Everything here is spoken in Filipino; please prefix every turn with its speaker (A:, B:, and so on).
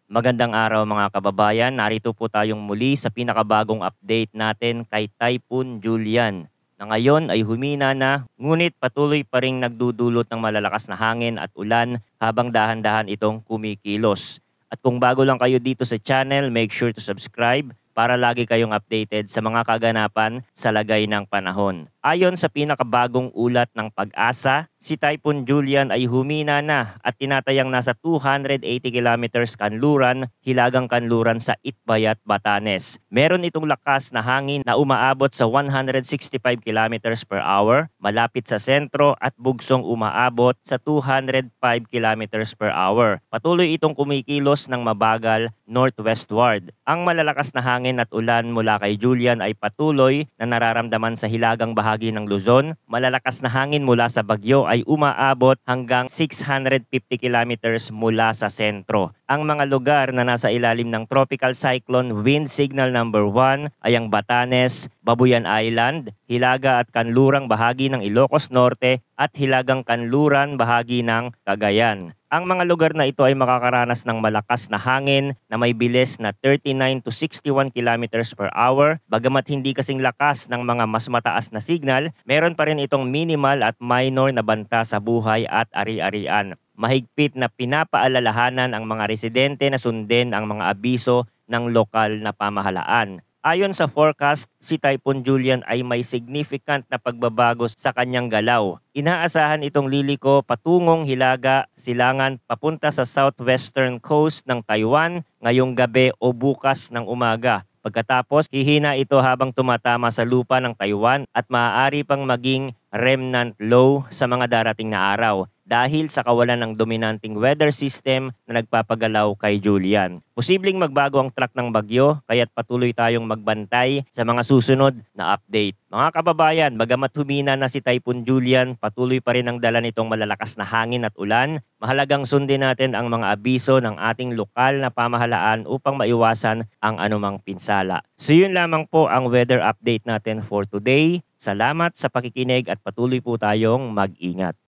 A: Magandang araw mga kababayan. Narito po tayong muli sa pinakabagong update natin kay Typhoon Julian na ngayon ay humina na ngunit patuloy pa ring nagdudulot ng malalakas na hangin at ulan habang dahan-dahan itong kumikilos. At kung bago lang kayo dito sa channel, make sure to subscribe para lagi kayong updated sa mga kaganapan sa lagay ng panahon. Ayon sa pinakabagong ulat ng Pag-asa, si Typhoon Julian ay humina na at tinatayang nasa 280 kilometers kanluran, hilagang kanluran sa Itbayat, Batanes. Meron itong lakas na hangin na umaabot sa 165 kilometers per hour, malapit sa sentro at bugsong umaabot sa 205 kilometers per hour. Patuloy itong kumikilos ng mabagal northwestward. Ang malalakas na hangin at ulan mula kay Julian ay patuloy na nararamdaman sa hilagang bahagi ng Luzon. Malalakas na hangin mula sa Bagyo ay umaabot hanggang 650 kilometers mula sa sentro. Ang mga lugar na nasa ilalim ng Tropical Cyclone Wind Signal number 1 ay ang Batanes, Babuyan Island, Hilaga at Kanlurang bahagi ng Ilocos Norte at Hilagang Kanluran bahagi ng Cagayan. Ang mga lugar na ito ay makakaranas ng malakas na hangin na may bilis na 39 to 61 kilometers per hour. Bagamat hindi kasing lakas ng mga mas mataas na signal, meron pa rin itong minimal at minor na banta sa buhay at ari-arian. Mahigpit na pinapaalalahanan ang mga residente na sundin ang mga abiso ng lokal na pamahalaan. Ayon sa forecast, si Typhoon Julian ay may significant na pagbabago sa kanyang galaw. Inaasahan itong liliko patungong Hilaga, Silangan papunta sa southwestern coast ng Taiwan ngayong gabi o bukas ng umaga. Pagkatapos, hihina ito habang tumatama sa lupa ng Taiwan at maaari pang maging remnant low sa mga darating na araw dahil sa kawalan ng dominanting weather system na nagpapagalaw kay Julian. Posibleng magbago ang track ng bagyo kaya't patuloy tayong magbantay sa mga susunod na update. Mga kababayan, bagamat humina na si Typhoon Julian, patuloy pa rin ang dala nitong malalakas na hangin at ulan. Mahalagang sundin natin ang mga abiso ng ating lokal na pamahalaan upang maiwasan ang anumang pinsala. So yun lamang po ang weather update natin for today. Salamat sa pakikinig at patuloy po tayong mag-ingat.